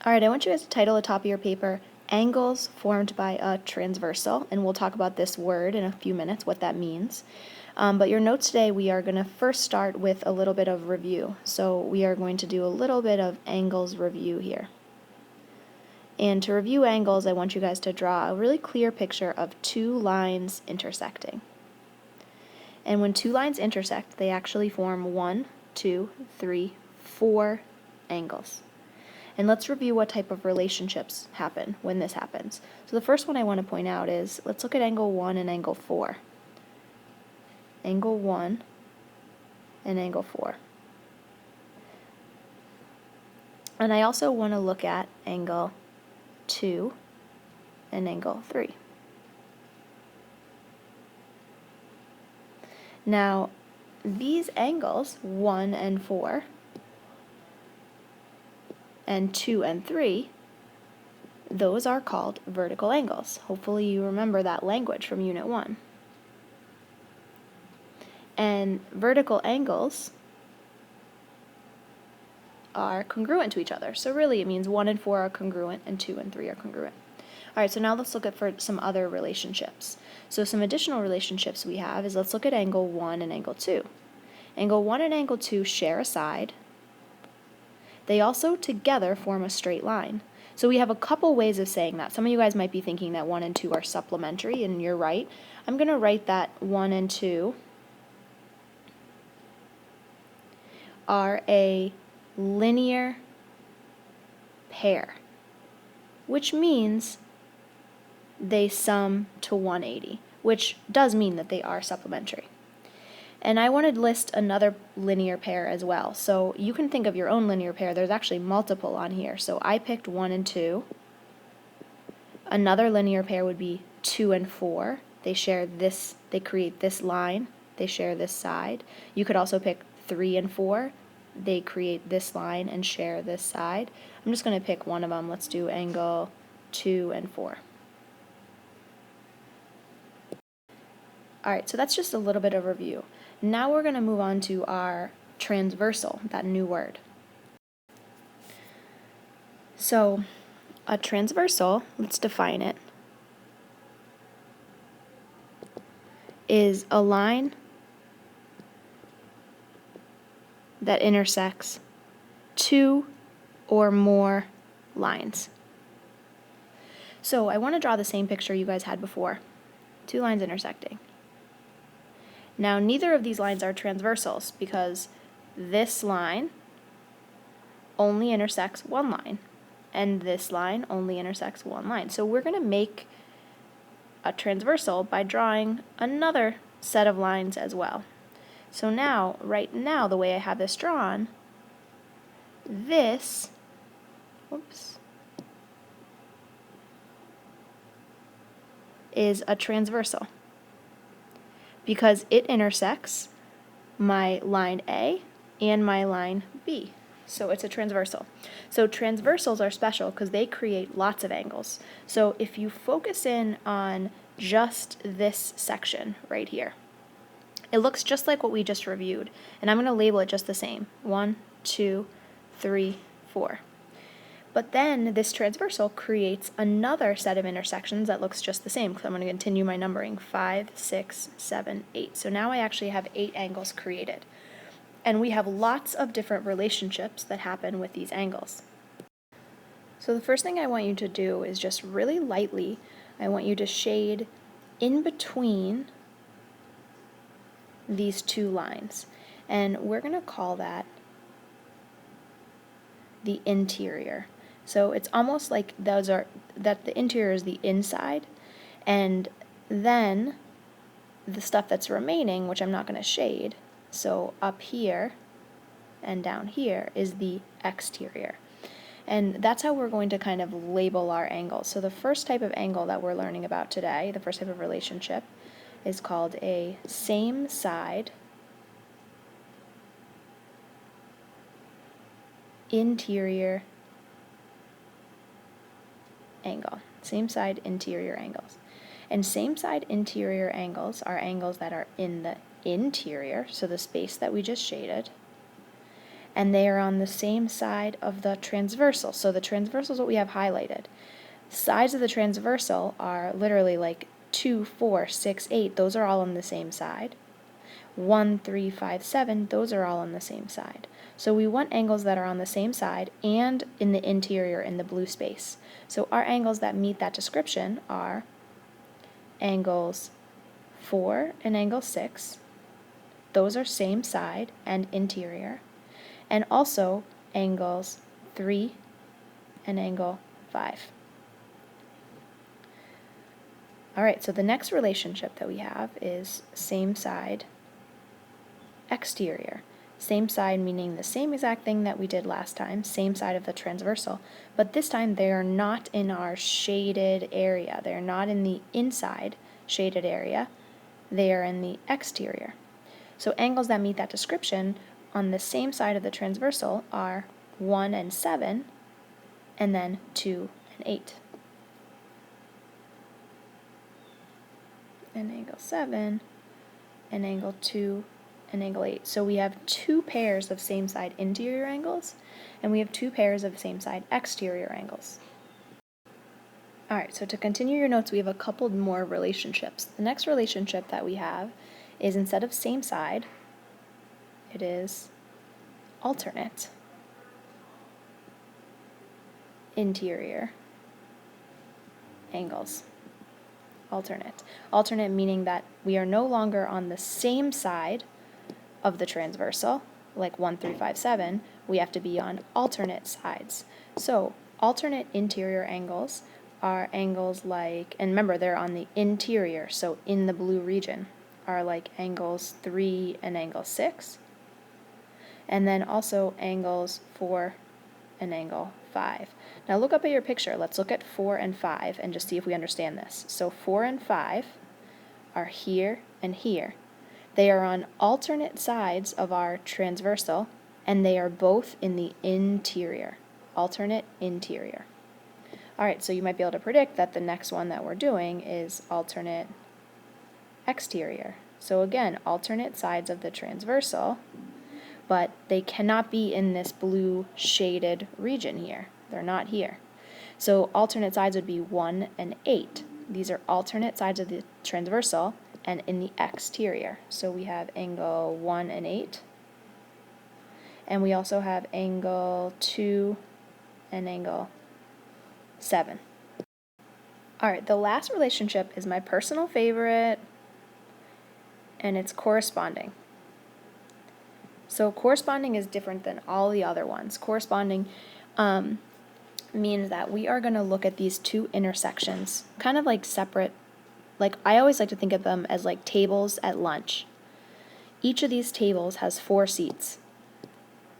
Alright, I want you guys to title the top of your paper, Angles Formed by a Transversal, and we'll talk about this word in a few minutes, what that means. But your notes today, we are going to first start with a little bit of review. So we are going to do a little bit of angles review here. And to review angles, I want you guys to draw a really clear picture of two lines intersecting. And when two lines intersect, they actually form 1, 2, 3, 4 angles. And let's review what type of relationships happen when this happens. So the first one I want to point out is, let's look at angle 1 and angle 4. Angle 1 and angle 4. And I also want to look at angle 2 and angle 3. Now, these angles, 1 and 4, and 2 and 3, those are called vertical angles. Hopefully you remember that language from Unit 1. And vertical angles are congruent to each other. So really it means 1 and 4 are congruent and 2 and 3 are congruent. Alright, so now let's look at for some other relationships. So some additional relationships we have is, let's look at angle 1 and angle 2. Angle 1 and angle 2 share a side. They also together form a straight line. So we have a couple ways of saying that. Some of you guys might be thinking that 1 and 2 are supplementary, and you're right. I'm going to write that 1 and 2 are a linear pair, which means they sum to 180, which does mean that they are supplementary. And I want to list another linear pair as well. So you can think of your own linear pair. There's actually multiple on here. So I picked 1 and 2. Another linear pair would be 2 and 4. They share this, they create this line. They share this side. You could also pick 3 and 4. They create this line and share this side. I'm just going to pick one of them. Let's do angle 2 and 4. Alright, so that's just a little bit of review. Now we're going to move on to our transversal, that new word. So a transversal, let's define it, is a line that intersects two or more lines. So I want to draw the same picture you guys had before. Two lines intersecting. Now, neither of these lines are transversals because this line only intersects one line, and this line only intersects one line. So we're going to make a transversal by drawing another set of lines as well. So now, right now, the way I have this drawn, this, is a transversal, because it intersects my line A and my line B. So it's a transversal. So transversals are special because they create lots of angles. So if you focus in on just this section right here, it looks just like what we just reviewed. And I'm going to label it just the same. 1, 2, 3, 4. But then this transversal creates another set of intersections that looks just the same, because I'm going to continue my numbering, 5, 6, 7, 8. So now I actually have 8 angles created. And we have lots of different relationships that happen with these angles. So the first thing I want you to do is just really lightly, I want you to shade in between these two lines. And we're going to call that the interior. So it's almost like that the interior is the inside, and then the stuff that's remaining, which I'm not going to shade, so up here and down here, is the exterior. And that's how we're going to kind of label our angles. So the first type of angle that we're learning about today, the first type of relationship, is called a same side interior angle. Same side interior angles. And same side interior angles are angles that are in the interior, so the space that we just shaded, and they are on the same side of the transversal. So the transversal is what we have highlighted. Sides of the transversal are literally like 2, 4, 6, 8. Those are all on the same side. 1, 3, 5, 7. Those are all on the same side. So we want angles that are on the same side and in the interior in the blue space. So our angles that meet that description are angles 4 and angle 6. Those are same side and interior. And also angles 3 and angle 5. All right, so the next relationship that we have is same side, exterior. Same side meaning the same exact thing that we did last time, same side of the transversal, but this time they are not in our shaded area. They're not in the inside shaded area. They are in the exterior. So angles that meet that description on the same side of the transversal are 1 and 7, and then 2 and 8. And angle 7, and angle 2, and angle 8. So we have 2 pairs of same side interior angles, and we have 2 pairs of same side exterior angles. Alright, so to continue your notes, we have a couple more relationships. The next relationship that we have is instead of same side, it is alternate interior angles. Alternate. Alternate meaning that we are no longer on the same side of the transversal, like 1, 3, 5, 7. We have to be on alternate sides. So alternate interior angles are angles like, and remember they're on the interior, so in the blue region, are like angles 3 and angle 6. And then also angles 4 and angle 5. Now look up at your picture. Let's look at 4 and 5 and just see if we understand this. So 4 and 5 are here and here. They are on alternate sides of our transversal, and they are both in the interior. Alternate interior. Alright, so you might be able to predict that the next one that we're doing is alternate exterior. So again, alternate sides of the transversal, but they cannot be in this blue shaded region here. They're not here. So alternate sides would be 1 and 8. These are alternate sides of the transversal and in the exterior. So we have angle 1 and 8. And we also have angle 2 and angle 7. Alright, the last relationship is my personal favorite, and it's corresponding. So corresponding is different than all the other ones. Corresponding means that we are going to look at these 2 intersections, kind of like separate, like I always like to think of them as like tables at lunch. Each of these tables has 4 seats.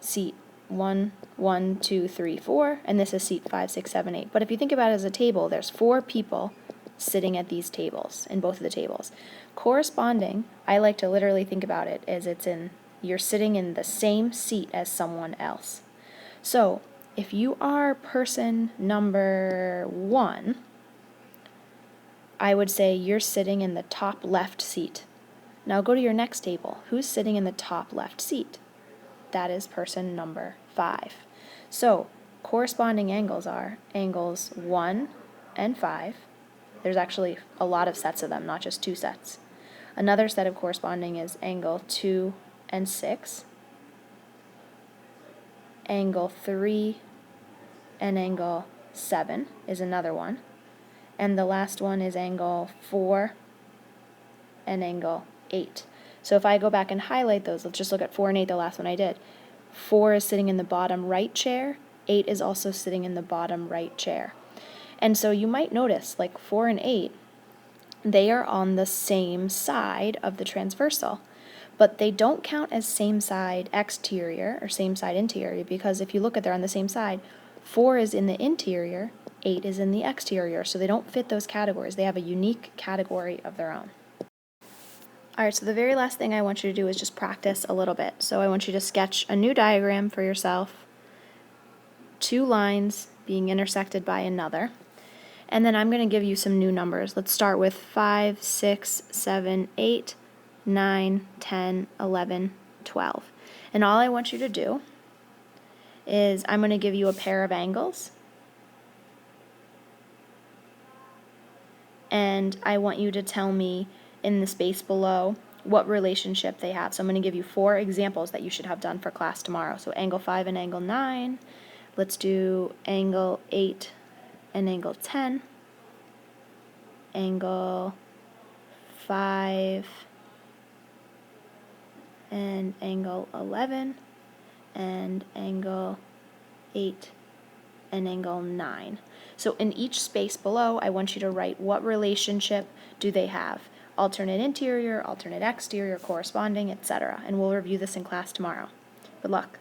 Seat 1, 1, 2, 3, 4, and this is seat 5, 6, 7, 8. But if you think about it as a table, there's 4 people sitting at these tables, in both of the tables. Corresponding, I like to literally think about it as you're sitting in the same seat as someone else. So, if you are person number 1, I would say you're sitting in the top left seat. Now go to your next table. Who's sitting in the top left seat? That is person number 5. So, corresponding angles are angles 1 and 5. There's actually a lot of sets of them, not just 2 sets. Another set of corresponding is angle 2 and 6, angle 3 and angle 7 is another one, and the last one is angle 4 and angle 8. So if I go back and highlight those, let's just look at 4 and 8, the last one I did. 4 is sitting in the bottom right chair, 8 is also sitting in the bottom right chair. And so you might notice, like 4 and 8, they are on the same side of the transversal. But they don't count as same side exterior or same side interior, because if you look at they're on the same side, 4 is in the interior, 8 is in the exterior, so they don't fit those categories. They have a unique category of their own. Alright, so the very last thing I want you to do is just practice a little bit. So I want you to sketch a new diagram for yourself, 2 lines being intersected by another, and then I'm going to give you some new numbers. Let's start with 5, 6, 7, 8, 9, 10, 11, 12. And all I want you to do is I'm going to give you a pair of angles, and I want you to tell me in the space below what relationship they have. So I'm going to give you 4 examples that you should have done for class tomorrow. So angle 5 and angle 9. Let's do angle 8 and angle 10. Angle 5 and angle 11. And angle 8 and angle 9. So in each space below, I want you to write what relationship do they have. Alternate interior, alternate exterior, corresponding, etc. And we'll review this in class tomorrow. Good luck.